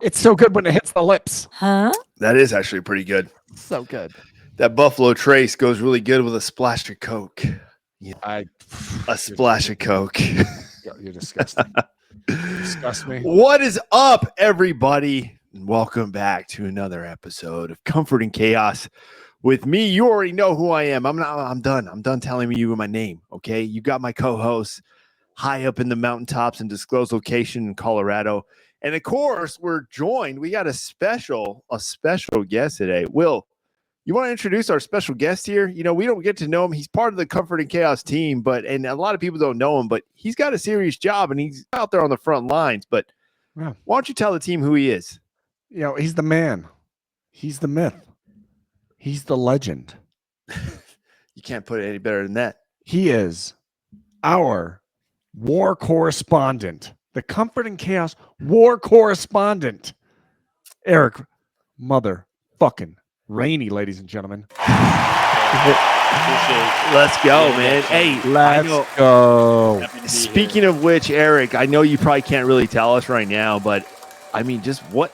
It's so good when it hits the lips. Huh? That is actually pretty good. So good. That Buffalo Trace goes really good with a splash of Coke. A splash of Coke. You're disgusting. You disgust me. What is up, everybody? And welcome back to another episode of Comfort and Chaos. With me, you already know who I am. I'm done. I'm done telling you my name. Okay, you got my co-host high up in the mountaintops and disclosed location in Colorado. And of course, we're joined. We got a special guest today. Will, you want to introduce our special guest here? You know, we don't get to know him. He's part of the Comfort and Chaos team, and a lot of people don't know him, but he's got a serious job and he's out there on the front lines. But why don't you tell the team who he is? You know, he's the man. He's the myth. He's the legend. You can't put it any better than that. He is our war correspondent, the Comfort and Chaos war correspondent, Eric motherfucking Rainey, ladies and gentlemen. Let's go, man. Hey, let's go. Speaking of which, Eric, I know you probably can't really tell us right now, but I mean, just what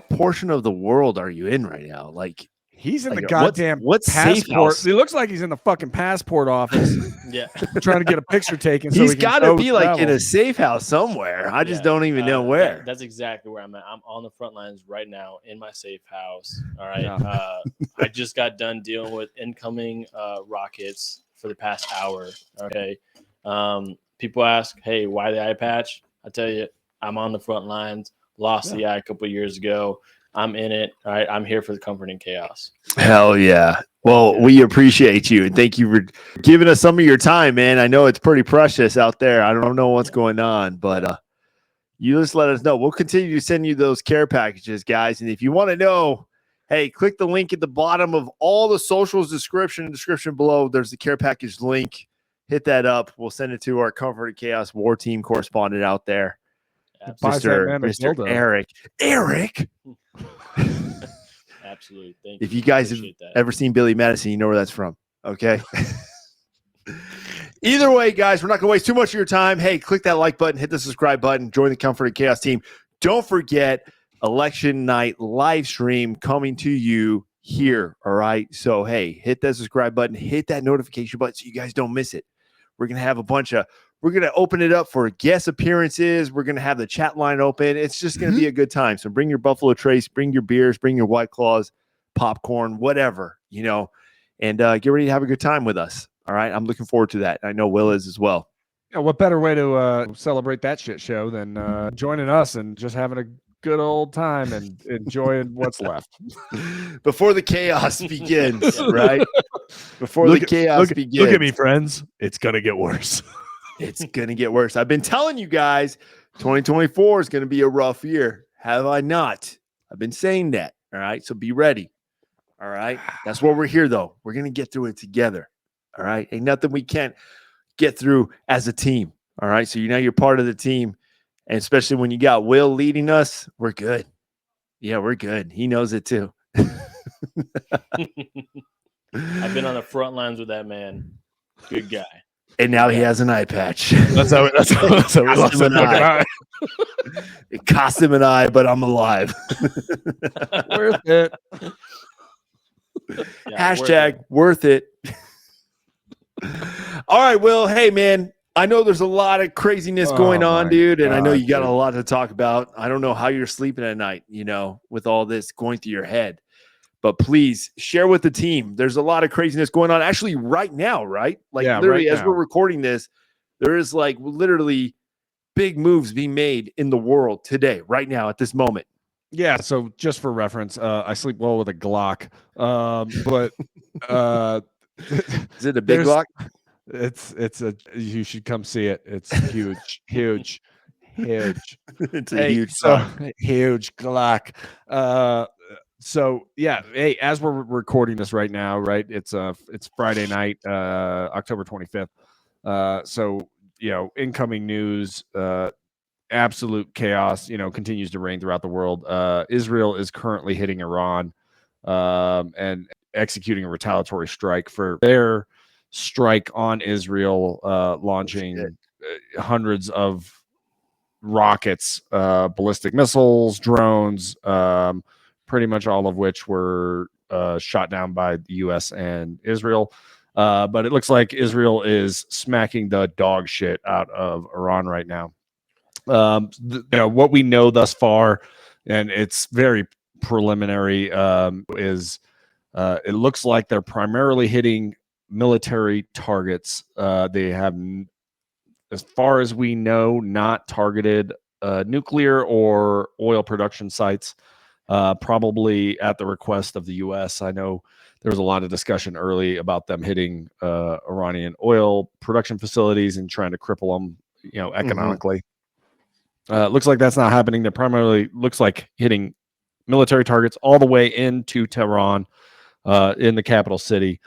portion of the world are you in right now? Like, he's in the goddamn passport. He looks like he's in the fucking passport office. Yeah, trying to get a picture taken. He's got to be like in a safe house somewhere. I just don't even know where. That's exactly where I'm at. I'm on the front lines right now in my safe house. All right. Yeah. I just got done dealing with incoming rockets for the past hour. Okay. People ask, hey, why the eye patch? I tell you, I'm on the front lines. Lost the eye a couple of years ago. I'm in it. All right. I'm here for the Comfort and Chaos. Hell yeah. Well, we appreciate you. And thank you for giving us some of your time, man. I know it's pretty precious out there. I don't know what's going on, but you just let us know. We'll continue to send you those care packages, guys. And if you want to know, hey, click the link at the bottom of all the socials description below. There's the care package link. Hit that up. We'll send it to our Comfort and Chaos war team correspondent out there. Mr. Eric. Eric. Absolutely. Thank if you guys have ever seen Billy Madison, you know where that's from. Okay. Either way, guys, we're not going to waste too much of your time. Hey, click that like button, hit the subscribe button, join the Comfort and Chaos team. Don't forget election night live stream coming to you here. All right. So, hey, hit that subscribe button, hit that notification button so you guys don't miss it. We're going to have we're going to open it up for guest appearances. We're going to have the chat line open. It's just going to be a good time. So bring your Buffalo Trace, bring your beers, bring your White Claws, popcorn, whatever, you know, and get ready to have a good time with us. All right. I'm looking forward to that. I know Will is as well. Yeah, what better way to celebrate that shit show than joining us and just having a good old time and enjoying what's left before the chaos begins, right? Before the chaos begins. Look at me, friends. It's going to get worse. It's going to get worse. I've been telling you guys 2024 is going to be a rough year. Have I not? I've been saying that. All right. So be ready. All right. That's why we're here, though. We're going to get through it together. All right. Ain't nothing we can't get through as a team. All right. So you're part of the team. And especially when you got Will leading us, we're good. Yeah, we're good. He knows it too. I've been on the front lines with that man. Good guy. And now he has an eye patch. That's how we lost an eye. It cost him an eye, but I'm alive. Worth it. Yeah, Hashtag worth it. All right, Will. Hey, man. I know there's a lot of craziness going on, dude. And I know you got a lot to talk about. I don't know how you're sleeping at night, you know, with all this going through your head. But please share with the team. There's a lot of craziness going on actually right now, right? Like literally as we're recording this, there is like literally big moves being made in the world today, right now at this moment. Yeah. So just for reference, I sleep well with a Glock. But is it a big Glock? You should come see it. It's huge. It's a huge Glock. So yeah, hey, as we're recording this right now, right? It's Friday night, October 25th. So, you know, incoming news, absolute chaos, you know, continues to reign throughout the world. Israel is currently hitting Iran and executing a retaliatory strike for their strike on Israel, launching hundreds of rockets, ballistic missiles, drones, pretty much all of which were shot down by the U.S. and Israel. But it looks like Israel is smacking the dog shit out of Iran right now. What we know thus far, and it's very preliminary, is it looks like they're primarily hitting military targets. They have, as far as we know, not targeted nuclear or oil production sites, probably at the request of the U.S. I know there was a lot of discussion early about them hitting Iranian oil production facilities and trying to cripple them, economically. Looks like that's not happening. They're primarily looks like hitting military targets all the way into Tehran, in the capital city.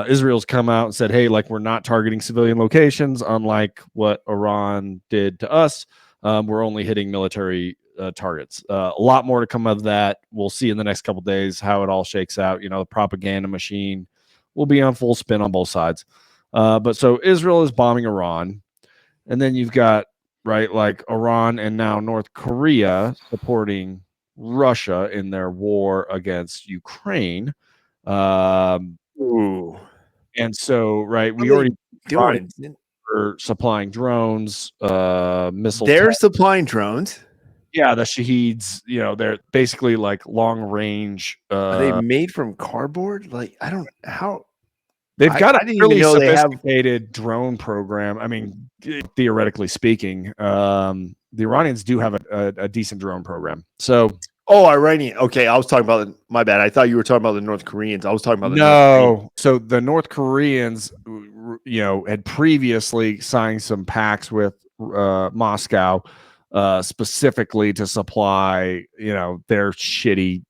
Israel's come out and said, hey, like, we're not targeting civilian locations, unlike what Iran did to us. We're only hitting military targets. A lot more to come of that. We'll see in the next couple of days how it all shakes out. The propaganda machine will be on full spin on both sides. But so Israel is bombing Iran. And then you've got, right, like Iran and now North Korea supporting Russia in their war against Ukraine. Ooh. And so, right, we already doing for supplying drones, missile. They're supplying drones. Yeah, the Shaheeds, they're basically like long range. Are they made from cardboard? Like, I don't how. They've got a really sophisticated they have drone program. I mean, theoretically speaking, the Iranians do have a decent drone program. So. Oh, Iranian. Okay, I was talking about my bad. I thought you were talking about the North Koreans. I was talking about the no. So the North Koreans, had previously signed some pacts with Moscow, specifically to supply, their shitty,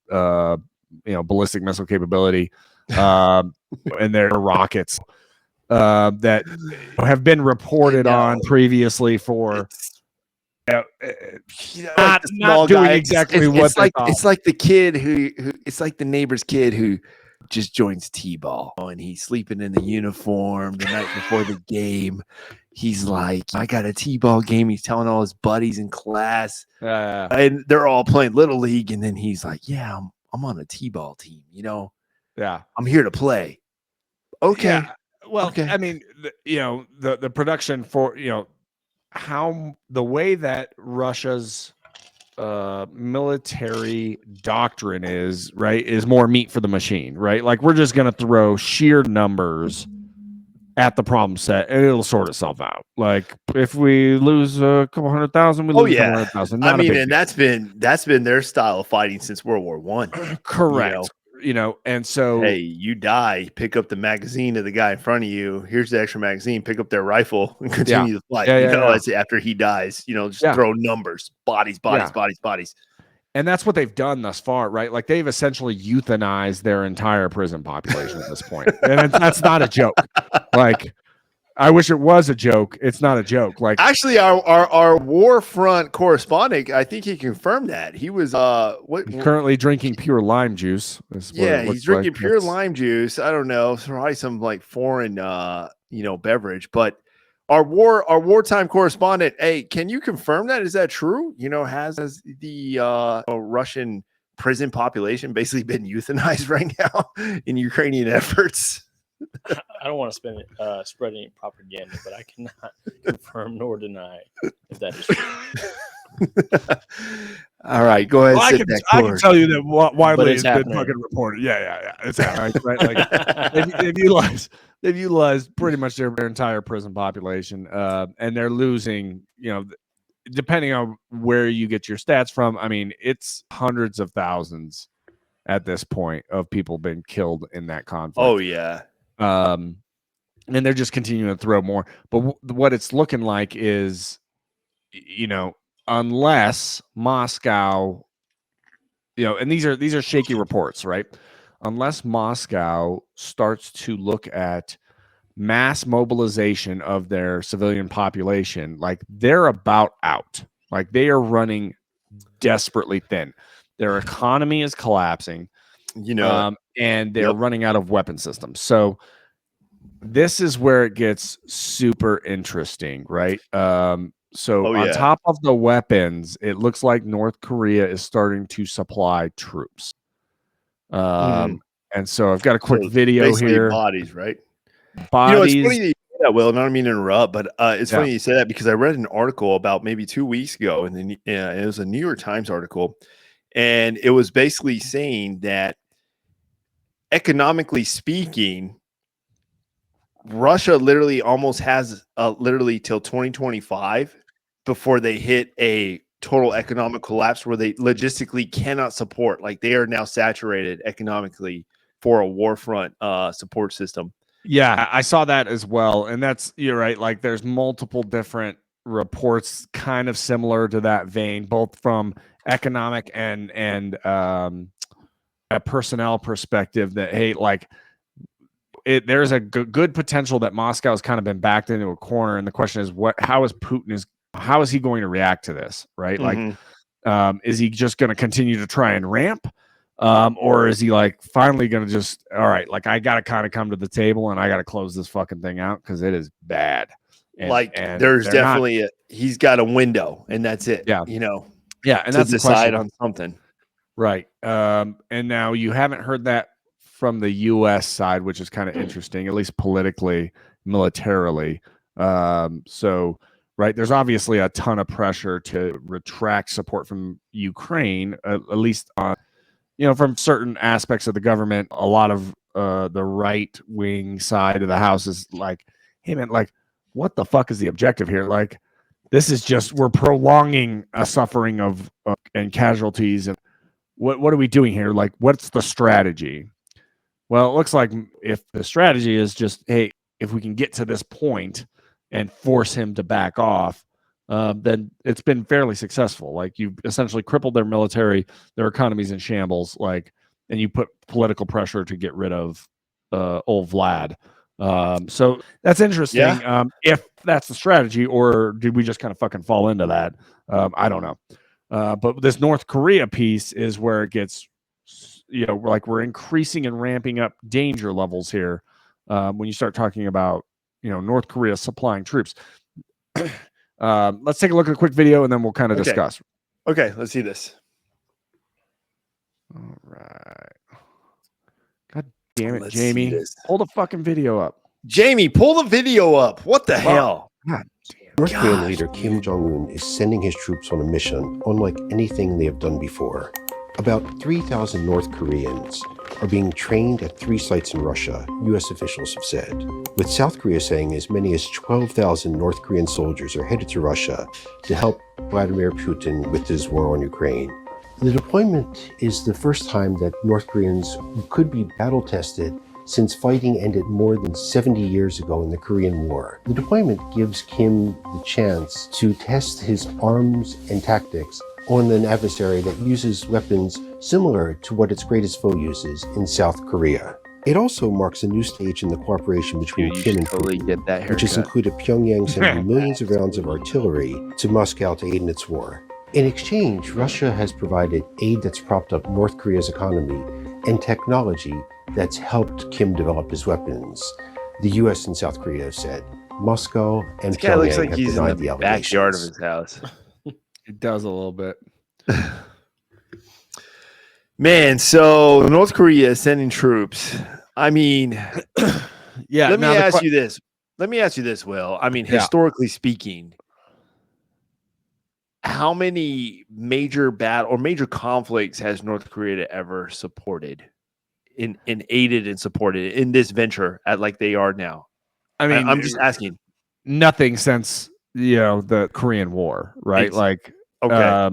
ballistic missile capability, and their rockets that have been reported on previously for. Not doing exactly what they thought. It's like the kid who it's like the neighbor's kid who just joins T-ball and he's sleeping in the uniform the night before the game. He's like, I got a T-ball game. He's telling all his buddies in class, and they're all playing little league. And then he's like, yeah, I'm on a T-ball team. Yeah, I'm here to play. Okay. Yeah. Well, okay. I mean, the production for, how the way that Russia's military doctrine is, right, is more meat for the machine, right? Like, we're just going to throw sheer numbers at the problem set and it'll sort itself out. Like, if we lose a couple 100,000, we lose a couple 100,000. I mean, and that's been their style of fighting since World War I. Correct. And so, hey, you die, pick up the magazine of the guy in front of you. Here's the extra magazine. Pick up their rifle and continue the fight. After he dies, just throw numbers, bodies. And that's what they've done thus far, right? Like, they've essentially euthanized their entire prison population at this point, and that's not a joke. Like, I wish it was a joke. It's not a joke. Like, actually, our war front correspondent, I think he confirmed that he was currently drinking pure lime juice. He's drinking pure lime juice. I don't know, probably some like foreign beverage. But our wartime correspondent, hey, can you confirm that? Is that true? Has the Russian prison population basically been euthanized right now in Ukrainian efforts? I don't want to spread any propaganda, but I cannot confirm nor deny if that is true. All right, go ahead. Well, I can tell you that widely it's been fucking reported. Yeah. It's happening, right? Like, they've utilized pretty much their entire prison population, and they're losing. Depending on where you get your stats from, I mean, it's hundreds of thousands at this point of people being killed in that conflict. Oh yeah. And they're just continuing to throw more. But what it's looking like is, unless Moscow, and these are shaky reports, right? Unless Moscow starts to look at mass mobilization of their civilian population, like, they're about out. Like, they are running desperately thin. Their economy is collapsing. And they're running out of weapon systems. So this is where it gets super interesting, right? So on top of the weapons, it looks like North Korea is starting to supply troops. And so I've got a quick video here. Bodies, right? Bodies. It's funny that you say that, Will. And I don't mean to interrupt, but it's funny you say that because I read an article about maybe 2 weeks ago, and it was a New York Times article, and it was basically saying that economically speaking, Russia literally almost has literally till 2025 before they hit a total economic collapse where they logistically cannot support. Like they are now saturated economically for a war front support system. Yeah, I saw that as well. And you're right. Like there's multiple different reports kind of similar to that vein, both from economic and a personnel perspective that, hey, like there's a good potential that Moscow has kind of been backed into a corner. And the question is how is he going to react to this? Right. Like, is he just going to continue to try and ramp? Or is he like finally going to just, all right, like I got to kind of come to the table and I got to close this fucking thing out because it is bad. And there's definitely he's got a window and that's it. Yeah. Yeah. And that's decide on something. Right. And now you haven't heard that from the U.S. side, which is kind of interesting, at least politically, militarily. So, right, there's obviously a ton of pressure to retract support from Ukraine, at least on, from certain aspects of the government. A lot of the right wing side of the house is like, hey man, like what the fuck is the objective here? Like this is just, we're prolonging a suffering of and casualties. And what are we doing here? Like, what's the strategy? Well, it looks like if the strategy is just, hey, if we can get to this point and force him to back off, then it's been fairly successful. Like you've essentially crippled their military, their economy's in shambles, like, and you put political pressure to get rid of old Vlad. So that's interesting. Yeah. If that's the strategy, or did we just kind of fucking fall into that? I don't know. But this North Korea piece is where it gets, like we're increasing and ramping up danger levels here. When you start talking about, North Korea supplying troops. Let's take a look at a quick video and then we'll kind of discuss. Okay, let's see this. All right. God damn it, Jamie. Pull the fucking video up. Jamie, pull the video up. What the hell? God damn. North Korean leader Kim Jong-un is sending his troops on a mission unlike anything they have done before. About 3,000 North Koreans are being trained at 3 sites in Russia, U.S. officials have said, with South Korea saying as many as 12,000 North Korean soldiers are headed to Russia to help Vladimir Putin with his war on Ukraine. The deployment is the first time that North Koreans could be battle-tested since fighting ended more than 70 years ago in the Korean War. The deployment gives Kim the chance to test his arms and tactics on an adversary that uses weapons similar to what its greatest foe uses in South Korea. It also marks a new stage in the cooperation between Kim and Putin, which has included Pyongyang sending millions of rounds of artillery to Moscow to aid in its war. In exchange, Russia has provided aid that's propped up North Korea's economy and technology that's helped Kim develop his weapons. The U.S. and South Korea have said. Moscow and Pyongyang have denied the allegations. Backyard of his house. It does a little bit. Man, so North Korea is sending troops. I mean, yeah. Let me ask you this, Will. I mean, historically speaking, how many major major conflicts has North Korea ever supported, in aided and supported in this venture at like they are now? I mean, I'm just asking. Nothing since the Korean War, right? Like, okay.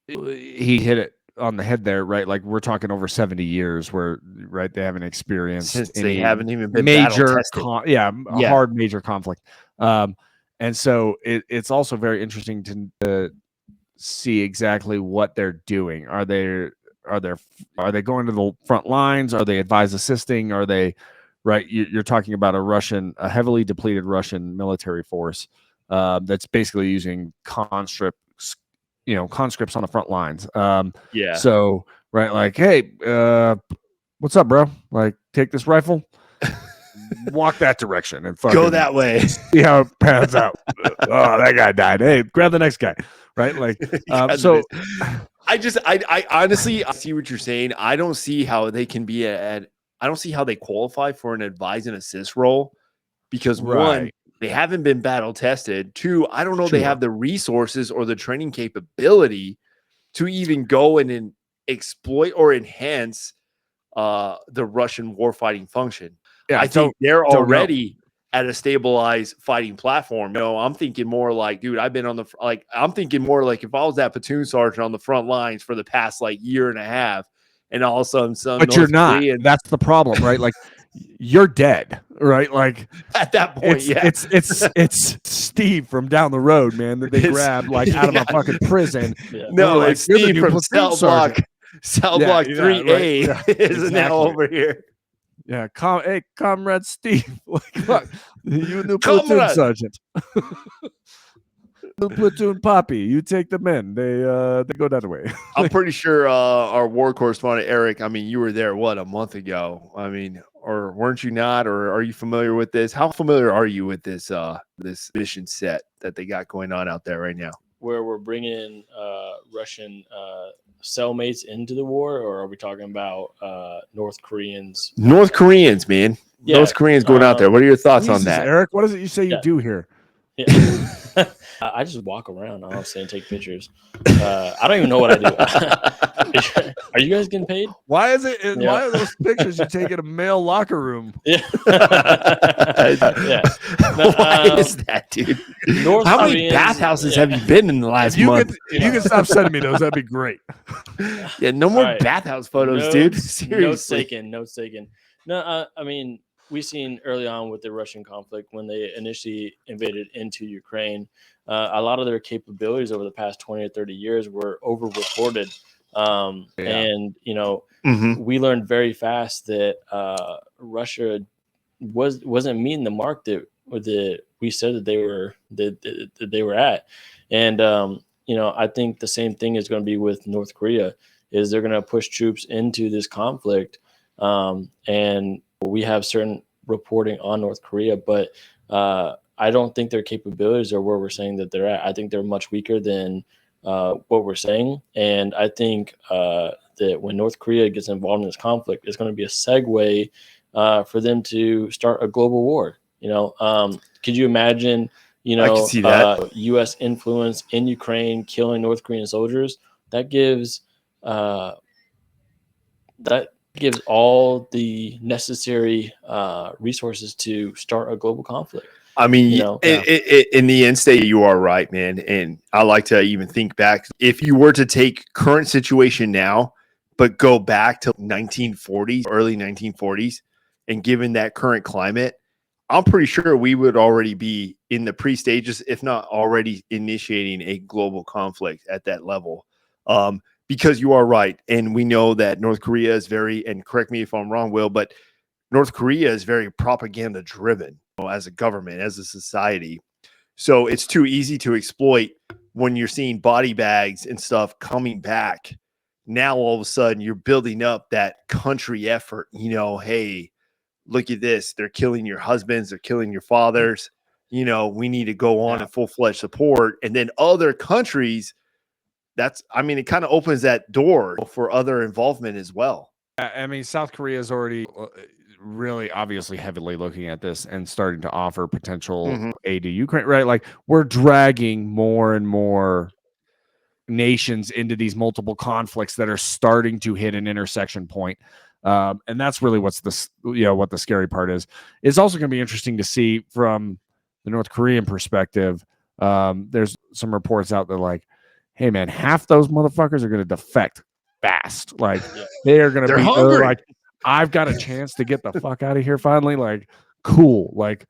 He hit it on the head there, right? Like we're talking over 70 years where, right, they haven't experienced since they haven't even been major hard major conflict. And so it's also very interesting to see exactly what they're doing. Are they going to the front lines? Are they advise assisting? Are they, right? You're talking about a heavily depleted Russian military force that's basically using conscripts on the front lines. So, right, like, hey, what's up, bro? Like, take this rifle. walk that direction and fucking Go that way. see how it pans out. Oh, that guy died. Hey, grab the next guy. Right? Like, so I honestly, I see what you're saying. I don't see how they can be I don't see how they qualify for an advise and assist role because one, they haven't been battle tested. Two, I don't know they have the resources or the training capability to even go in and exploit or enhance the Russian warfighting function. Yeah, I think they're already at a stabilized fighting platform. You know, I'm thinking more like, dude, I've been on the I'm thinking more like if I was that platoon sergeant on the front lines for the past like year and a half, and all of a sudden some but you're not. That's the problem, right? Like you're dead, right? Like at that point, it's Steve from down the road, man, that they grabbed like out of a fucking prison. Yeah. No, like, it's Steve from cell block 3A is now over here. Yeah, hey, Comrade Steve. Like, look, you new platoon sergeant. New platoon poppy. You take them in. They go that way. I'm pretty sure our war correspondent Eric. I mean, you were there a month ago. I mean, or weren't you not? Or are you familiar with this? How familiar are you with this this mission set that they got going on out there right now? Where we're bringing Russian cellmates into the war, or are we talking about North Koreans? North Koreans, man. Yeah, North Koreans going out there. What are your thoughts on that, Eric? What is it you say you do here? Yeah. I just walk around, honestly, and take pictures. I don't even know what I do. Are you guys getting paid? Why is it? Yeah. Why are those pictures you take in a male locker room? Yeah. Why is that, dude? How many bathhouses have you been in the last month? If you can stop sending me those, that'd be great. Yeah, no more bathhouse photos, dude. Seriously. Notes taken. No, I mean, we've seen early on with the Russian conflict when they initially invaded into Ukraine, a lot of their capabilities over the past 20 or 30 years were over-reported. And, you know, we learned very fast that Russia wasn't meeting the mark that we said that they were at. And, you know, I think the same thing is going to be with North Korea, is they're going to push troops into this conflict. And we have certain reporting on North Korea, but I don't think their capabilities are where we're saying that they're at. I think they're much weaker than what we're saying. And I think that when North Korea gets involved in this conflict, it's going to be a segue for them to start a global war. You know, could you imagine, you know, I can see that. U.S. influence in Ukraine killing North Korean soldiers? That gives all the necessary resources to start a global conflict. I mean, you know, in the end state, you are right, man. And I like to even think back. If you were to take current situation now, but go back to 1940s, early 1940s, and given that current climate, I'm pretty sure we would already be in the pre-stages, if not already initiating a global conflict at that level. Because you are right. And we know that North Korea is and correct me if I'm wrong, Will, but North Korea is very propaganda driven as a government, as a society. So it's too easy to exploit when you're seeing body bags and stuff coming back. Now, all of a sudden, you're building up that country effort. You know, hey, look at this. They're killing your husbands. They're killing your fathers. You know, we need to go on in full-fledged support. And then other countries, it kind of opens that door for other involvement as well. I mean, South Korea is already really obviously heavily looking at this and starting to offer potential aid to Ukraine, right? Like we're dragging more and more nations into these multiple conflicts that are starting to hit an intersection point. And that's really what the scary part is. It's also going to be interesting to see from the North Korean perspective. There's some reports out there like, hey man, half those motherfuckers are going to defect fast. Like they are going to be hungry. Like, I've got a chance to get the fuck out of here finally. Like, cool. Like,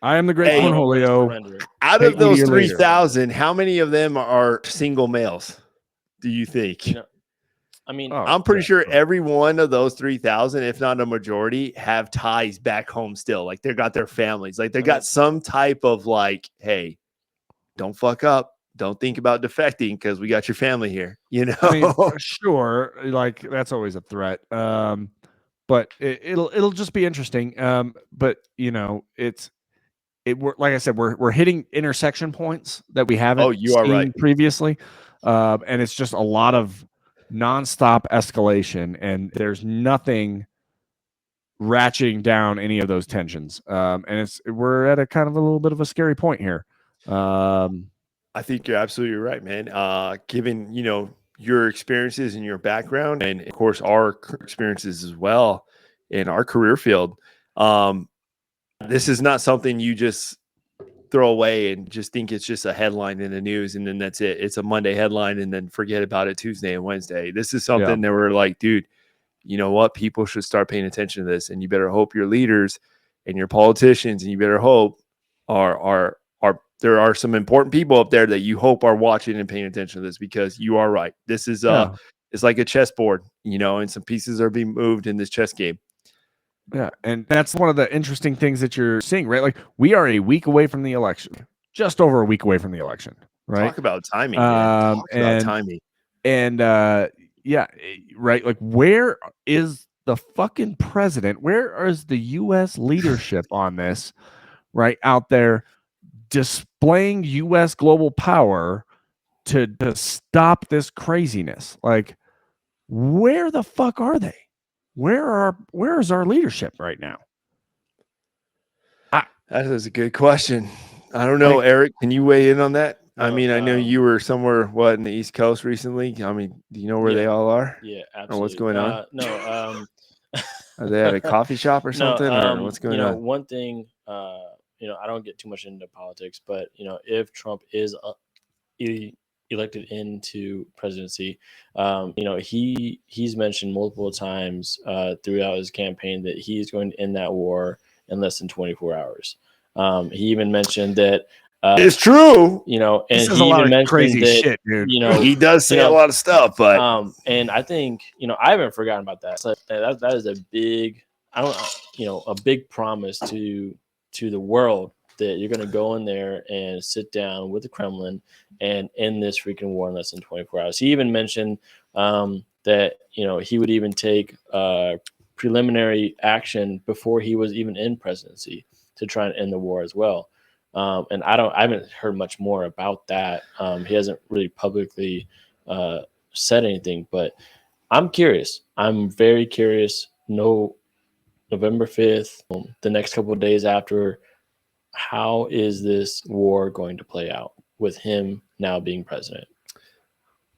I am the great Cornholio. Out of those 3,000, how many of them are single males? Do you think? You know, I mean, I'm pretty sure every one of those 3,000, if not a majority, have ties back home still. Like they got their families. Like they got some type of like, hey, don't fuck up. Don't think about defecting because we got your family here. You know, I mean, sure, like that's always a threat. but it'll just be interesting. But we're, like I said, we're hitting intersection points that we haven't you are right. seen previously, and it's just a lot of nonstop escalation, and there's nothing ratcheting down any of those tensions. And we're at a kind of a little bit of a scary point here. I think you're absolutely right, man. Given your experiences and your background, and of course our experiences as well in our career field, this is not something you just throw away and just think it's just a headline in the news and then that's it. It's a Monday headline and then forget about it Tuesday and Wednesday. This is something that we're like, dude, you know what? People should start paying attention to this, and you better hope your leaders and your politicians, and you better hope are there are some important people up there that you hope are watching and paying attention to this, because you are right. This is it's like a chessboard, and some pieces are being moved in this chess game. Yeah, and that's one of the interesting things that you're seeing, right? Like, we are a week away from the election, just over a week away from the election, right? Talk about timing, man. About timing. And yeah, right. Like, where is the fucking president? Where is the U.S. leadership on this? Right out there, displaying U.S. global power to stop this craziness. Like, where the fuck are they? Where is our leadership right now? That is a good question. I don't know, Eric. Can you weigh in on that? I mean, I know you were somewhere in the East Coast recently. I mean, do you know where they all are? Yeah, absolutely. Or what's going on? No, are they at a coffee shop or something, or what's going on? One thing, I don't get too much into politics, but if Trump is elected into presidency, he's mentioned multiple times throughout his campaign that he's going to end that war in less than 24 hours. He even mentioned that it's true, and he he even mentioned crazy that, shit, dude. He does say a lot of stuff, but and I think I haven't forgotten about that. So that is a big, a big promise to the world that you're going to go in there and sit down with the Kremlin and end this freaking war in less than 24 hours. He even mentioned that he would even take preliminary action before he was even in presidency to try and end the war as well. And I haven't heard much more about that. He hasn't really publicly said anything, but I'm curious. I'm very curious. November 5th, the next couple of days after, how is this war going to play out with him now being president?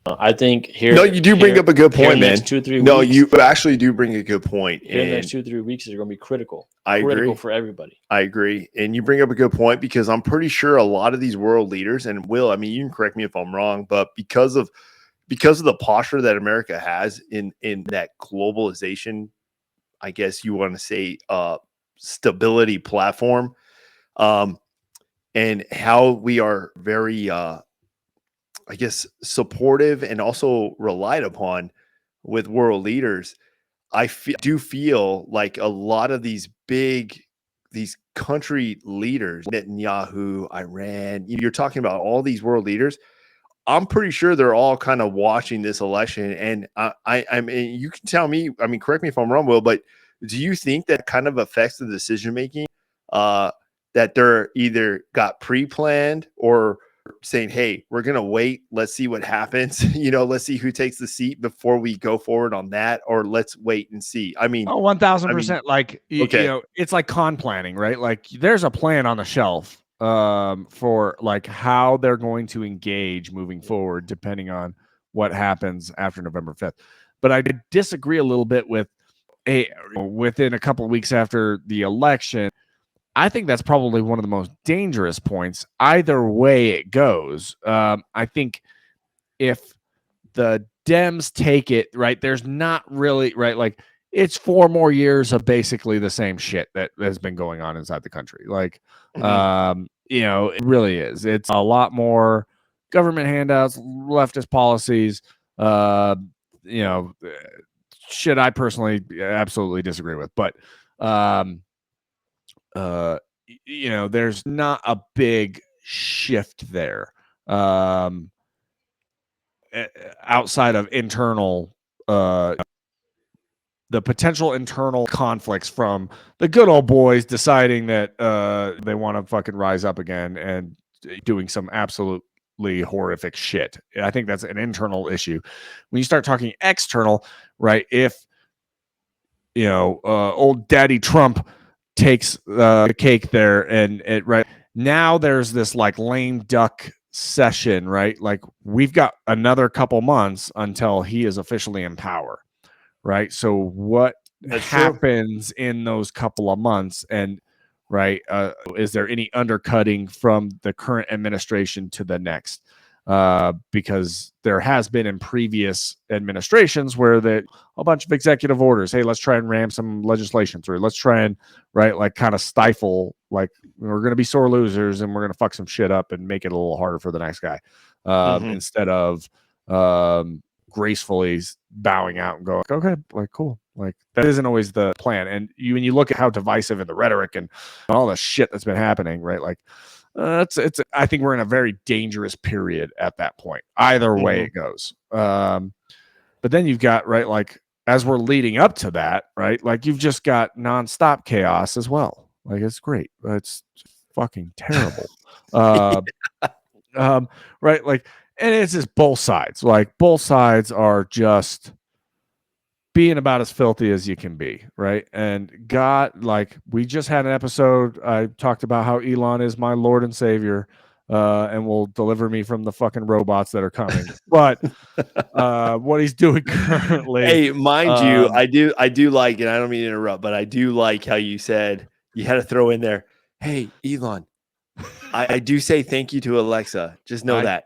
I think here. No, you do bring up a good point, man. 2 or 3 no, weeks, you actually do bring a good point. Here in the next 2 or 3 weeks is going to be critical. I critical agree for everybody. I agree, and you bring up a good point, because I'm pretty sure a lot of these world leaders, and Will, I mean, you can correct me if I'm wrong, but because of the posture that America has in that globalization, I guess you want to say, stability platform, and how we are very I guess supportive and also relied upon with world leaders, I do feel like a lot of these country leaders, Netanyahu, Iran, you're talking about all these world leaders. I'm pretty sure they're all kind of watching this election. And I mean, you can tell me, I mean, correct me if I'm wrong, Will, but do you think that kind of affects the decision making, that they're either got pre-planned or saying, hey, we're going to wait, let's see what happens, let's see who takes the seat before we go forward on that, or let's wait and see? I mean, 1000%. Like, it's like con planning, right? Like, there's a plan on the shelf for like how they're going to engage moving forward, depending on what happens after November 5th. But I disagree a little bit with within a couple of weeks after the election. I think that's probably one of the most dangerous points. Either way it goes, I think if the Dems take it, right, there's not really, right, like, it's 4 more years of basically the same shit that has been going on inside the country. Like, it really is. It's a lot more government handouts, leftist policies, shit I personally absolutely disagree with. But there's not a big shift there outside of internal the potential internal conflicts from the good old boys deciding that they want to fucking rise up again and doing some absolutely horrific shit. I think that's an internal issue. When you start talking external, right? If old Daddy Trump takes the cake there, and it right now there's this like lame duck session, right? Like we've got another couple months until he is officially in power, right? So what happens in those couple of months, and right, is there any undercutting from the current administration to the next? Because there has been in previous administrations where a bunch of executive orders, hey, let's try and ram some legislation through. Let's try and like kind of stifle, like we're going to be sore losers and we're going to fuck some shit up and make it a little harder for the next guy, instead of gracefully bowing out and going, okay, like cool. Like that isn't always the plan. And when you look at how divisive and the rhetoric and all the shit that's been happening, right? Like I think we're in a very dangerous period at that point. Either way it goes. But then you've got, right, like as we're leading up to that, right? Like you've just got nonstop chaos as well. Like it's great. It's fucking terrible. Right? Like, and it's just both sides. Like both sides are just being about as filthy as you can be, right? And God, like we just had an episode. I talked about how Elon is my Lord and Savior, and will deliver me from the fucking robots that are coming. But what he's doing currently, hey, mind you, I do like, and I don't mean to interrupt, but I do like how you said you had to throw in there, hey, Elon, I do say thank you to Alexa. Just know that.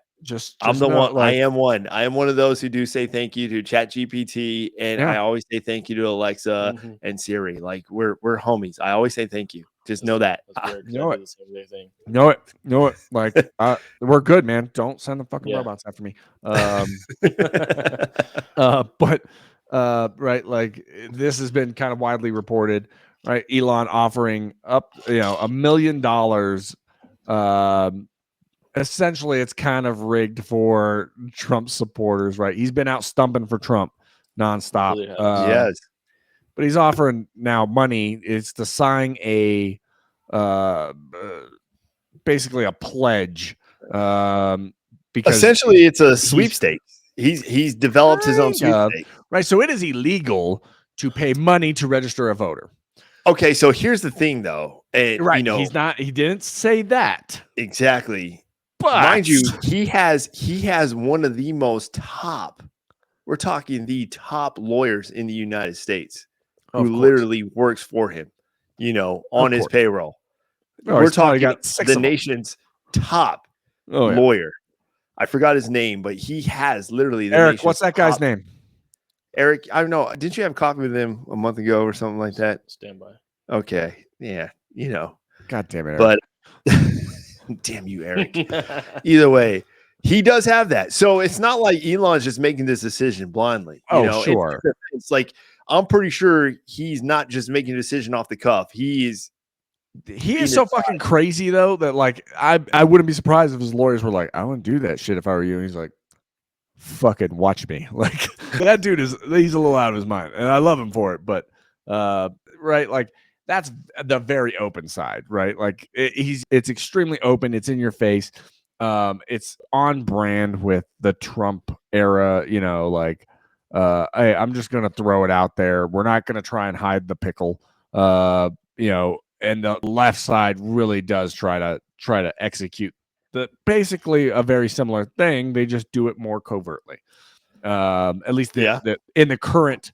I'm the one. Like, I am one of those who do say thank you to ChatGPT, and I always say thank you to Alexa and Siri. Like we're homies. I always say thank you. Just know that. Know it. Like we're good, man. Don't send the fucking robots after me. But right, like this has been kind of widely reported, right? Elon offering up, $1 million. Essentially, it's kind of rigged for Trump supporters, right? He's been out stumping for Trump nonstop. Yes, but he's offering now money. It's to sign a basically a pledge, because essentially it's a sweepstakes. He's developed his own sweepstakes, right? So it is illegal to pay money to register a voter. Okay, so here's the thing, though, and right? He's not. He didn't say that exactly. But mind you, he has one of the most top. We're talking the top lawyers in the United States who literally works for him, on his payroll. We're talking the nation's top lawyer. I forgot his name, but he has literally the Eric. What's that guy's name? Eric. I don't know. Didn't you have coffee with him a month ago or something like that? Standby. Okay. Yeah. God damn it, Eric. But damn you, Eric. Either way, he does have that. So it's not like Elon's just making this decision blindly. Sure. It's like, I'm pretty sure he's not just making a decision off the cuff. He is so fucking crazy, though, that like I wouldn't be surprised if his lawyers were like, I wouldn't do that shit if I were you. And he's like, fucking watch me. Like that dude he's a little out of his mind. And I love him for it. But right, like that's the very open side, right? Like it's extremely open. It's in your face. It's on brand with the Trump era, like, hey, I'm just going to throw it out there. We're not going to try and hide the pickle, and the left side really does try to execute basically a very similar thing. They just do it more covertly. At least in the current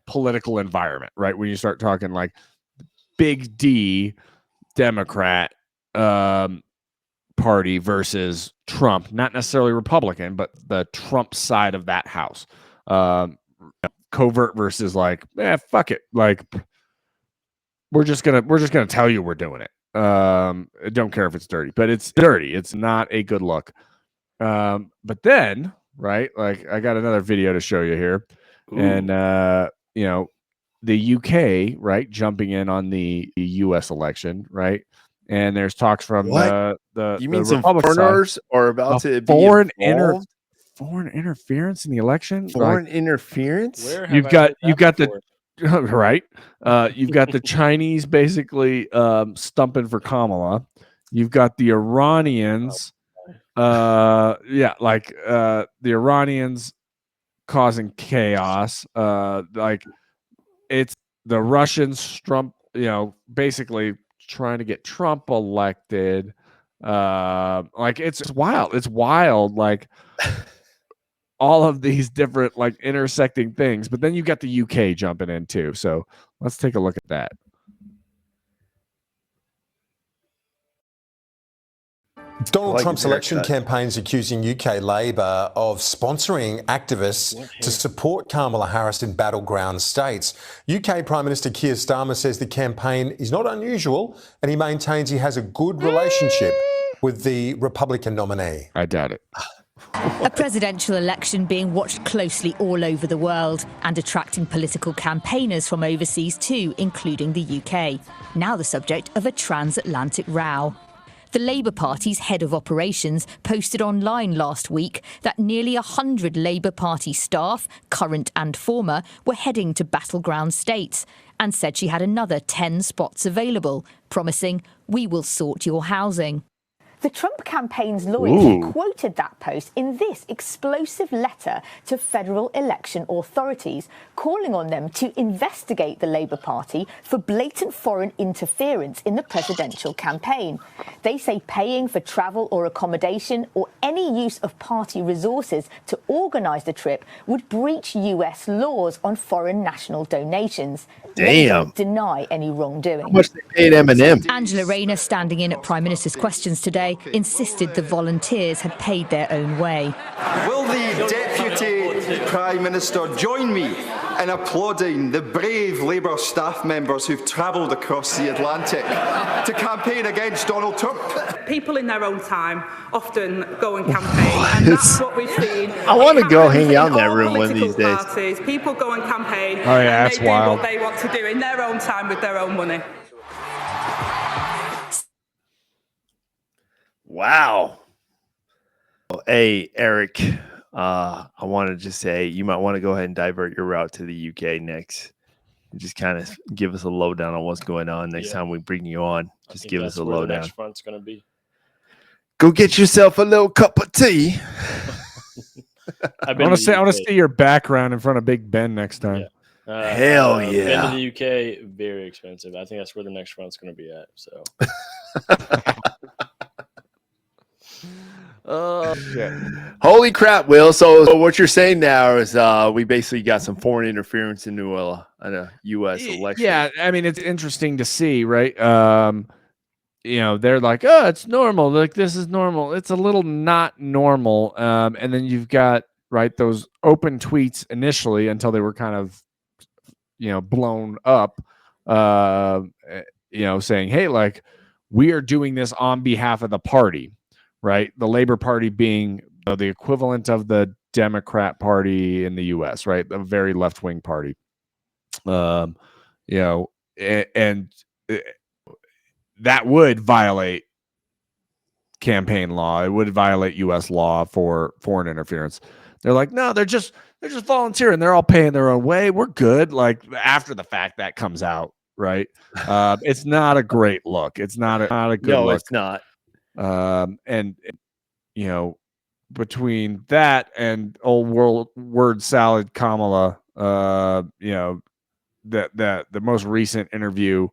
political environment, right? When you start talking like big D Democrat party versus Trump, not necessarily Republican, but the Trump side of that house. Covert versus like, fuck it. Like we're just gonna tell you we're doing it. Don't care if it's dirty, but it's dirty. It's not a good look. But then, right, like I got another video to show you here. Ooh. And the UK, right, jumping in on the US election, right? And there's talks from the you mean some foreigners are about to be involved? Foreign interference in the election. Foreign interference. You've got the right. You've got the Chinese basically stumping for Kamala. You've got the Iranians. The Iranians causing chaos. Like it's the Russians, Trump, basically trying to get Trump elected. Like it's wild. It's wild. Like all of these different like intersecting things. But then you got the UK jumping in too. So let's take a look at that. Donald Trump's election campaign is accusing UK Labor of sponsoring activists to support Kamala Harris in battleground states. UK Prime Minister Keir Starmer says the campaign is not unusual and he maintains he has a good relationship with the Republican nominee. I doubt it. A presidential election being watched closely all over the world and attracting political campaigners from overseas too, including the UK. Now the subject of a transatlantic row. The Labour Party's head of operations posted online last week that nearly 100 Labour Party staff, current and former, were heading to battleground states and said she had another 10 spots available, promising, "We will sort your housing." The Trump campaign's lawyers quoted that post in this explosive letter to federal election authorities, calling on them to investigate the Labour Party for blatant foreign interference in the presidential campaign. They say paying for travel or accommodation or any use of party resources to organise the trip would breach US laws on foreign national donations. Damn. They deny any wrongdoing. How much they paid Eminem? Angela Rayner, standing in at Prime Minister's questions today, insisted the volunteers had paid their own way. Will the Deputy Prime Minister join me in applauding the brave Labour staff members who've travelled across the Atlantic to campaign against Donald Trump? People in their own time often go and campaign, and that's what we've seen. I want to go hang out in that room one of these days. Parties. People go and campaign, Oh yeah, and that's they wild. do what they want to do in their own time with their own money. Wow. Well, hey, Eric, I want to just say you might want to go ahead and divert your route to the UK next. Just kind of give us a lowdown on what's going on next time we bring you on. Just give us a lowdown. The next front's going to be. Go get yourself a little cup of tea. I want to see your background in front of Big Ben next time. Yeah. Hell yeah. Been to the UK, very expensive. I think that's where the next front's going to be at. So. Oh shit! Holy crap, Will! So what you're saying now is we basically got some foreign interference into a U.S. election. Yeah, I mean it's interesting to see, right? They're like, oh, it's normal. Like this is normal. It's a little not normal. And then you've got those open tweets initially until they were kind of, blown up. Saying, hey, like we are doing this on behalf of the party. Right, the Labor Party being the equivalent of the Democrat Party in the U.S. Right, a very left-wing party. And that would violate campaign law. It would violate U.S. law for foreign interference. They're like, no, they're just volunteering. They're all paying their own way. We're good. Like after the fact, that comes out. Right, it's not a great look. It's not a good look. No, it's not. And between that and old word salad Kamala, the most recent interview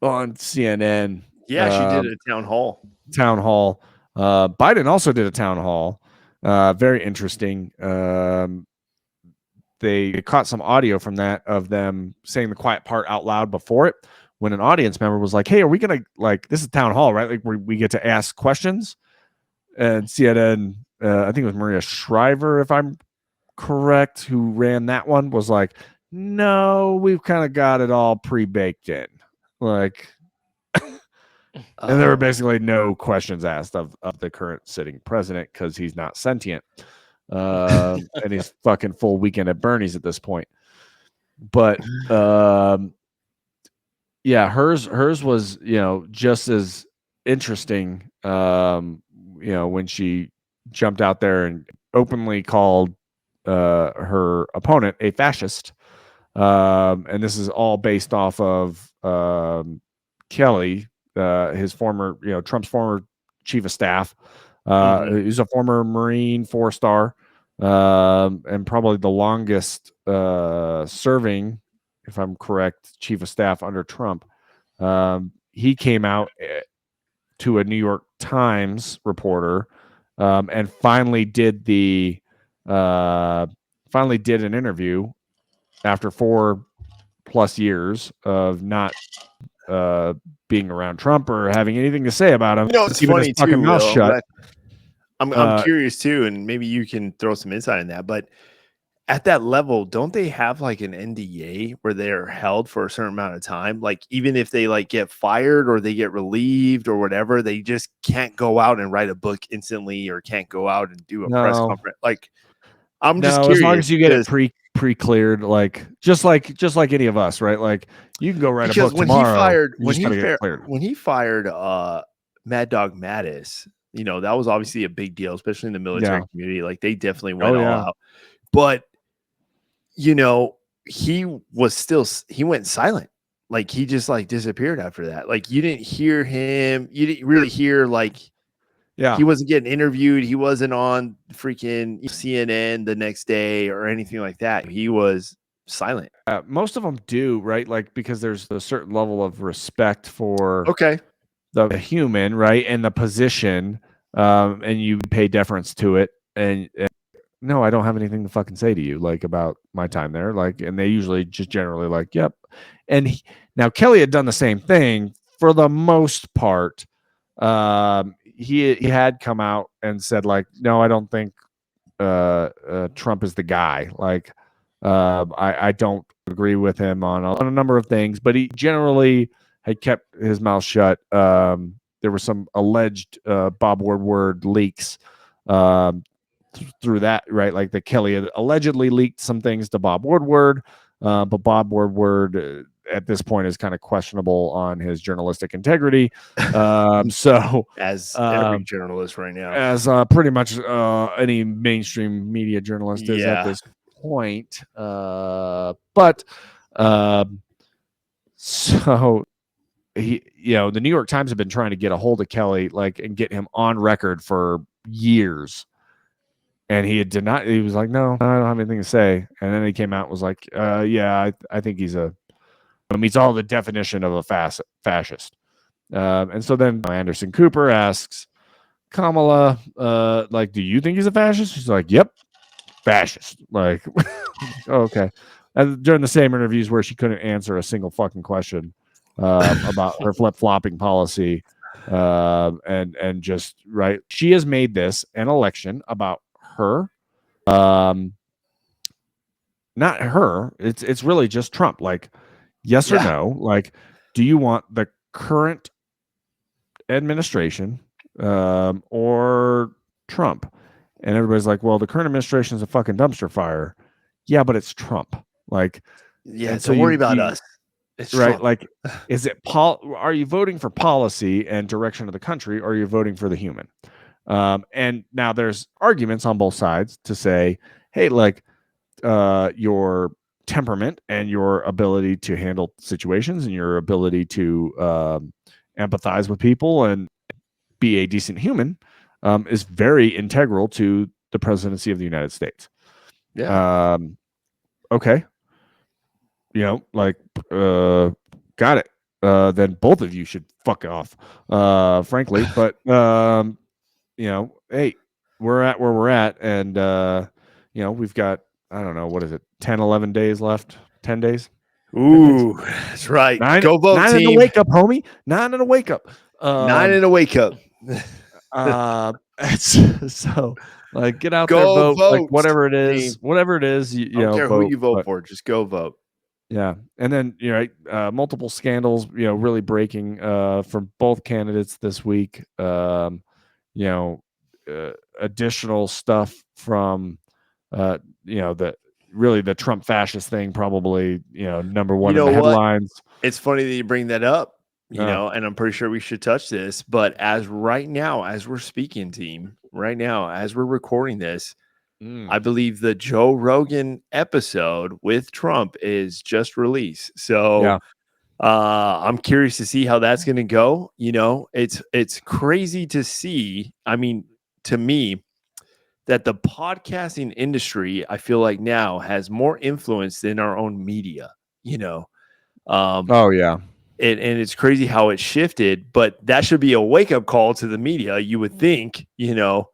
on CNN. Yeah, she did a town hall. Biden also did a town hall. Very interesting. They caught some audio from that of them saying the quiet part out loud before it. When an audience member was like, hey, are we going to this is town hall, right? Like we get to ask questions. And CNN, I think it was Maria Shriver, if I'm correct, who ran that one, was like, no, we've kind of got it all pre-baked in. Like, and there were basically no questions asked of the current sitting president because he's not sentient. And he's fucking full weekend at Bernie's at this point. But, yeah, hers was, just as interesting, when she jumped out there and openly called her opponent a fascist. And this is all based off of Kelly, his former, Trump's former chief of staff. He's a former Marine 4-star, and probably the longest serving, if I'm correct, chief of staff under Trump. He came out to a New York Times reporter and finally did an interview after 4+ years of not being around Trump or having anything to say about him. It's funny too, mouth Will, shut. I'm curious too, and maybe you can throw some insight in that. But at that level, don't they have like an NDA where they're held for a certain amount of time? Like even if they like get fired or they get relieved or whatever, they just can't go out and write a book instantly or can't go out and do a press conference. Like I'm just curious. As long as you get it pre-cleared, like just like any of us, right? Like you can go write a book tomorrow. When he fired Mad Dog Mattis, that was obviously a big deal, especially in the military community. Like they definitely went all out. But he went silent. Like he just like disappeared after that. Like you didn't hear him. You didn't really hear he wasn't getting interviewed. He wasn't on freaking CNN the next day or anything like that. He was silent. Most of them do, right? Like because there's a certain level of respect for the human, right, and the position, and you pay deference to it. And no, I don't have anything to fucking say to you, like about my time there. Like, and they usually just generally like, yep. And now Kelly had done the same thing for the most part. He had come out and said like, no, I don't think Trump is the guy. Like, I don't agree with him on a number of things, but he generally had kept his mouth shut. There were some alleged Bob Woodward leaks through that, right? Like the Kelly had allegedly leaked some things to Bob Woodward, but Bob Woodward at this point is kind of questionable on his journalistic integrity. So as every journalist right now, as pretty much any mainstream media journalist is at this point. But so he, the New York Times have been trying to get a hold of Kelly, like, and get him on record for years. And he had denied. He was like, "No, I don't have anything to say." And then he came out and was like, "Yeah, I think he's meets all the definition of a fascist." And so then Anderson Cooper asks Kamala, like, "Do you think he's a fascist?" She's like, "Yep, fascist." Like, okay. And during the same interviews where she couldn't answer a single fucking question about her flip-flopping policy, and just right, she has made this an election about her, not her. It's really just Trump. Like, yes or no? Like, do you want the current administration or Trump? And everybody's like, well, the current administration is a fucking dumpster fire. Yeah, but it's Trump. Like, yeah. So worry about us. It's right. Trump. Like, is it are you voting for policy and direction of the country, or are you voting for the human? And now there's arguments on both sides to say, hey, like, your temperament and your ability to handle situations and your ability to empathize with people and be a decent human is very integral to the presidency of the United States. Yeah. Okay. Like, got it. Then both of you should fuck off, frankly. But hey, we're at where we're at, and we've got, I don't know, what is it, 10, 11 days left? 10 days? Ooh, that's right. Go vote, 9 team. in a wake up, homie. 9 in a wake up. 9 in a wake up. So like, get out there, vote. Like, whatever it is, I don't care vote, who you vote for, just go vote. Yeah. And then, multiple scandals, really breaking from both candidates this week. Additional stuff from, the Trump fascist thing, probably, number one in the headlines. It's funny that you bring that up, and I'm pretty sure we should touch this. But as right now, as we're speaking, team, right now, as we're recording this, I believe the Joe Rogan episode with Trump is just released. So I'm curious to see how that's going to go. You know, it's crazy to see. I mean, to me, that the podcasting industry, I feel like now has more influence than our own media, you know. Oh yeah. And it's crazy how it shifted, but that should be a wake-up call to the media, you would think, you know,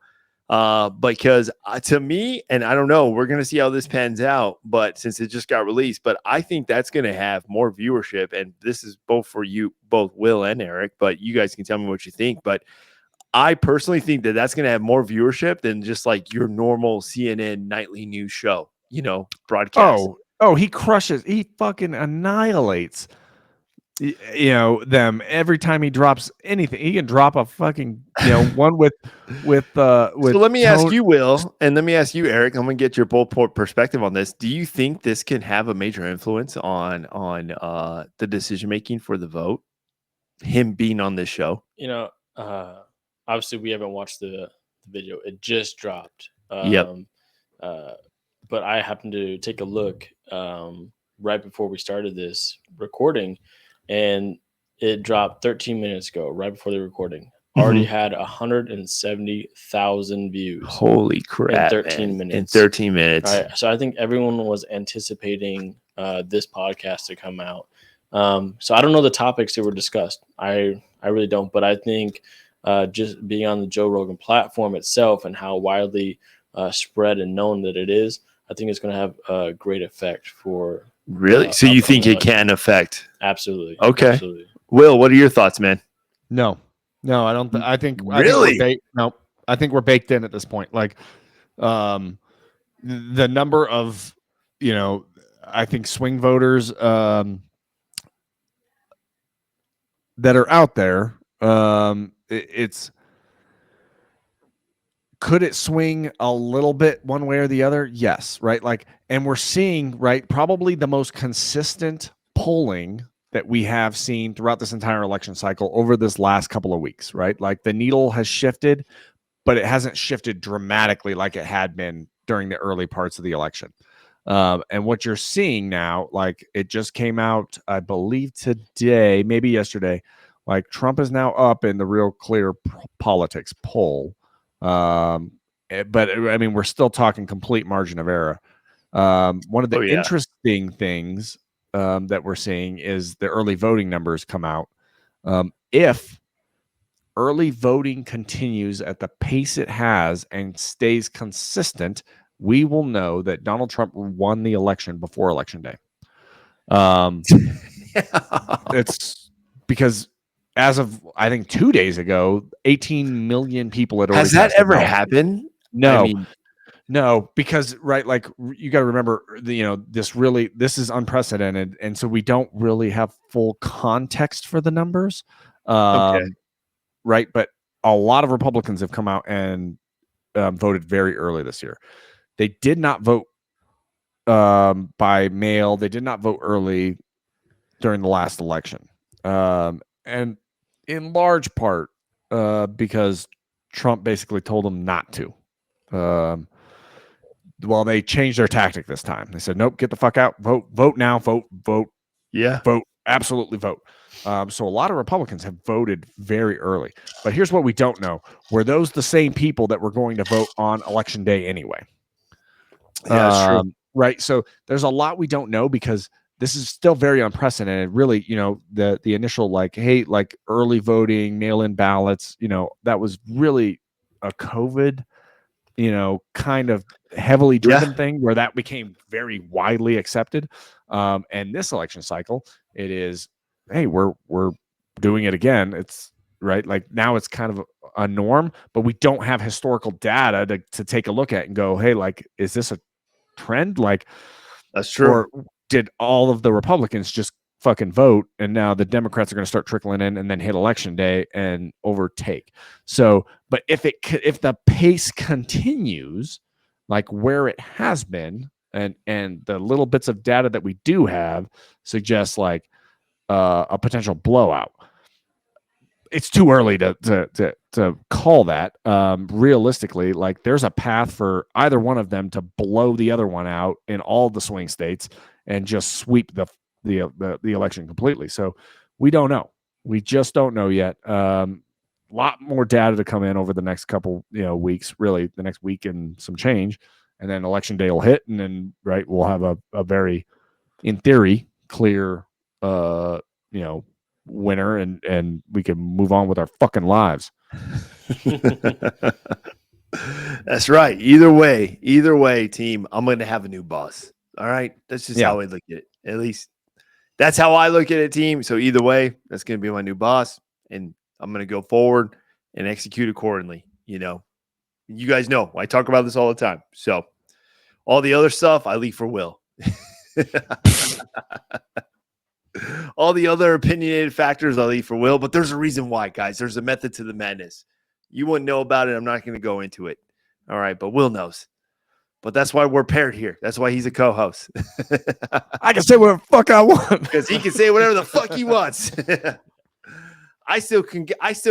because to me, and I don't know, we're going to see how this pans out, but since it just got released, but I think that's going to have more viewership. And this is both for you, both Will and Eric, but you guys can tell me what you think. But I personally think that that's going to have more viewership than just like your normal CNN nightly news show, you know, broadcast. Oh, he crushes. He fucking annihilates, you know, them every time he drops anything. He can drop a fucking, you know, one with. So let me ask you, Will, and let me ask you, Eric. I'm gonna get your both perspective on this. Do you think this can have a major influence on the decision making for the vote? Him being on this show, You know, obviously we haven't watched the video. It just dropped. Yep. But I happened to take a look right before we started this recording, and it dropped 13 minutes ago, right before the recording. Already had 170,000 views. Holy crap! In 13 minutes. In 13 minutes. All right. So I think everyone was anticipating this podcast to come out. So I don't know the topics that were discussed. I really don't. But I think just being on the Joe Rogan platform itself and how widely spread and known that it is, I think it's going to have a great effect for. Really? So you think it can affect? Absolutely. Okay. Absolutely. Will, what are your thoughts, man? No, I don't. I think really. I think we're baked in at this point. Like, the number of, you know, I think swing voters that are out there. It's. Could it swing a little bit one way or the other? Yes, right? Like, and we're seeing, right, probably the most consistent polling that we have seen throughout this entire election cycle over this last couple of weeks, right? Like the needle has shifted, but it hasn't shifted dramatically like it had been during the early parts of the election. And what you're seeing now, like it just came out, I believe today, maybe yesterday, like Trump is now up in the Real Clear Politics poll. But I mean, we're still talking complete margin of error. One of the interesting things that we're seeing is the early voting numbers come out. If early voting continues at the pace it has and stays consistent, we will know that Donald Trump won the election before Election Day. It's because as of, I think 2 days ago, 18 million people had already. Has that ever happened? No, no, because right, like you got to remember, you know, this is unprecedented, and so we don't really have full context for the numbers. Right, but a lot of Republicans have come out and voted very early this year. They did not vote by mail. They did not vote early during the last election. And in large part because Trump basically told them not to. Well, they changed their tactic this time. They said, nope, get the fuck out. Vote now. Vote. Yeah. Vote. Absolutely vote. So a lot of Republicans have voted very early. But here's what we don't know. Were those the same people that were going to vote on Election Day anyway? Yeah, that's true. Right. So there's a lot we don't know because this is still very unprecedented. Really, you know, the initial like, hey, like early voting, mail-in ballots, you know, that was really a COVID, you know, kind of heavily driven thing where that became very widely accepted. And this election cycle, it is, hey, we're doing it again. It's right. Like now it's kind of a norm, but we don't have historical data to take a look at and go, hey, like, is this a trend? Like, that's true. Or did all of the Republicans just fucking vote and now the Democrats are going to start trickling in and then hit Election Day and overtake? So, but if the pace continues like where it has been, and the little bits of data that we do have suggest like a potential blowout. it's too early to call that. Realistically, like there's a path for either one of them to blow the other one out in all the swing states and just sweep the election completely. So we don't know. We just don't know yet. Lot more data to come in over the next couple weeks, really the next week and some change, and then election day will hit, and then we'll have a very, in theory, clear winner, and we can move on with our fucking lives. That's right. Either way, team, I'm going to have a new boss. All right. That's just how I look at it. At least that's how I look at it, team. So either way, that's going to be my new boss, and I'm going to go forward and execute accordingly. You guys know I talk about this all the time. So all the other stuff I leave for Will. All the other opinionated factors I leave for Will, but there's a reason why, guys. There's a method to the madness. You wouldn't know about it. I'm not going to go into it. All right, but Will knows. But that's why we're paired here. That's why he's a co-host. I can say whatever the fuck I want because he can say whatever the fuck he wants. I still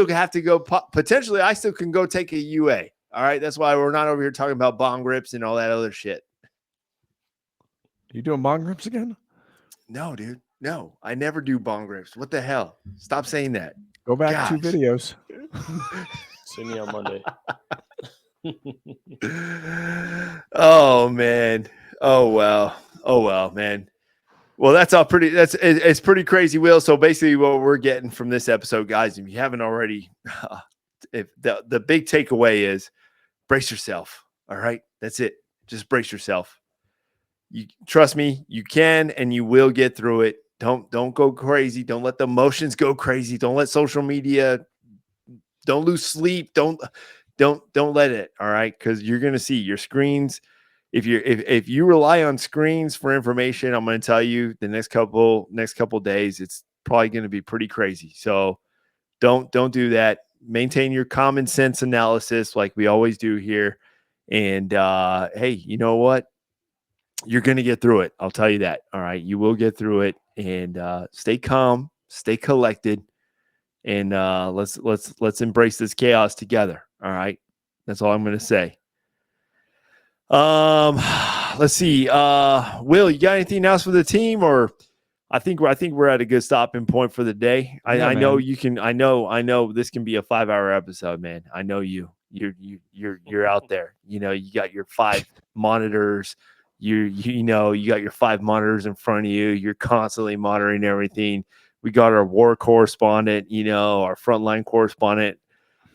have to go. Potentially, I still can go take a UA. All right, that's why we're not over here talking about bong rips and all that other shit. You doing bong rips again? No, dude. No, I never do bong rips. What the hell? Stop saying that. Go back 2 videos. See me on Monday. Oh man. Oh well, man. Well, that's all pretty. It's pretty crazy, Will. So basically, what we're getting from this episode, guys, if you haven't already, if the big takeaway is brace yourself. All right, that's it. Just brace yourself. You trust me. You can and you will get through it. Don't go crazy. Don't let the emotions go crazy. Don't let social media. Don't lose sleep. Don't let it. All right, because you're gonna see your screens. If you rely on screens for information, I'm going to tell you the next couple days, it's probably going to be pretty crazy. So don't do that. Maintain your common sense analysis like we always do here. And hey, you know what? You're going to get through it. I'll tell you that. All right. You will get through it, and stay calm, stay collected, and let's embrace this chaos together. All right. That's all I'm going to say. Let's see. Will, you got anything else for the team, or I think we're at a good stopping point for the day. I know you can. I know this can be a 5-hour episode, man. I know you're out there. You got your 5 monitors. You got your 5 monitors in front of you. You're constantly monitoring everything. We got our war correspondent, our frontline correspondent,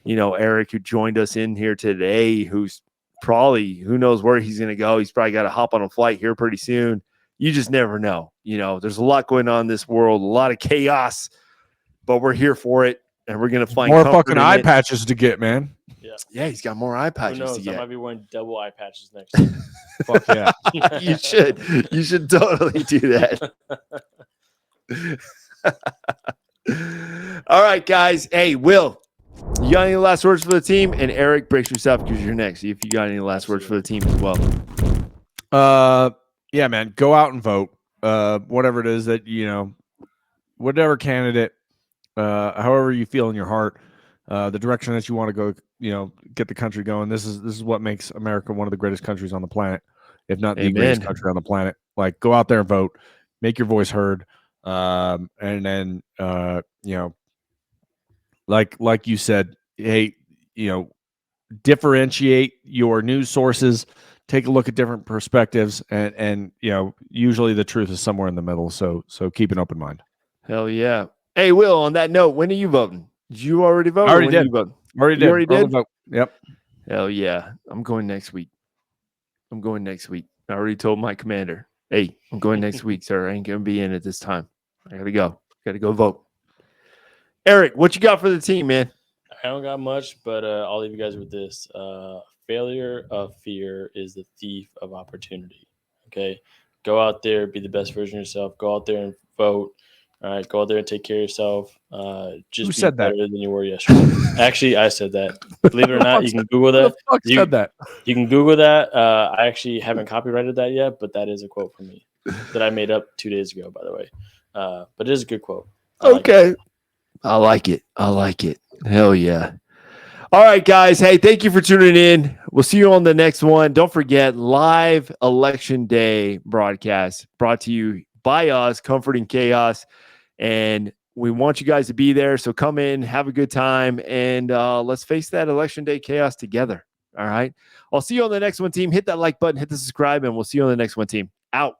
Eric, who joined us in here today, who's probably, who knows where he's going to go. He's probably got to hop on a flight here pretty soon. You just never know. There's a lot going on in this world, a lot of chaos, but we're here for it, and we're going to find more fucking eye patches to get, man. Yeah, he's got more eye patches. Who knows? To get. I might be wearing double eye patches next year. Fuck yeah. You should totally do that. All right, guys. Hey, Will, you got any last words for the team? And Eric, brace yourself because you're next. See if you got any last words for the team as well. Yeah, man, go out and vote. Whatever it is that, whatever candidate, however you feel in your heart, the direction that you want to go, get the country going. This is what makes America one of the greatest countries on the planet, if not the greatest country on the planet. Like, go out there and vote, make your voice heard. And then, like you said, hey, differentiate your news sources, take a look at different perspectives, and usually the truth is somewhere in the middle. So keep an open mind. Hell yeah. Hey, Will, on that note, when are you voting? Did you already vote? I already did. Already did? Vote. Yep. Hell yeah. I'm going next week. I already told my commander, hey, I'm going next week, sir. I ain't going to be in at this time. I got to go. Got to go vote. Eric, what you got for the team, man? I don't got much, but I'll leave you guys with this. Failure of fear is the thief of opportunity. Okay? Go out there, be the best version of yourself. Go out there and vote. All right, go out there and take care of yourself. Just be better than you were yesterday. Actually, I said that. Believe it or not, you can Google that. Who the fuck said that? You can Google that. I actually haven't copyrighted that yet, but that is a quote from me that I made up 2 days ago, by the way. But it is a good quote. Okay. I like it. I like it. Hell yeah. All right, guys. Hey, thank you for tuning in. We'll see you on the next one. Don't forget, live election day broadcast brought to you by us, Comforting Chaos. And we want you guys to be there. So come in, have a good time, and let's face that election day chaos together. All right. I'll see you on the next one, team. Hit that like button, hit the subscribe, and we'll see you on the next one, team. Out.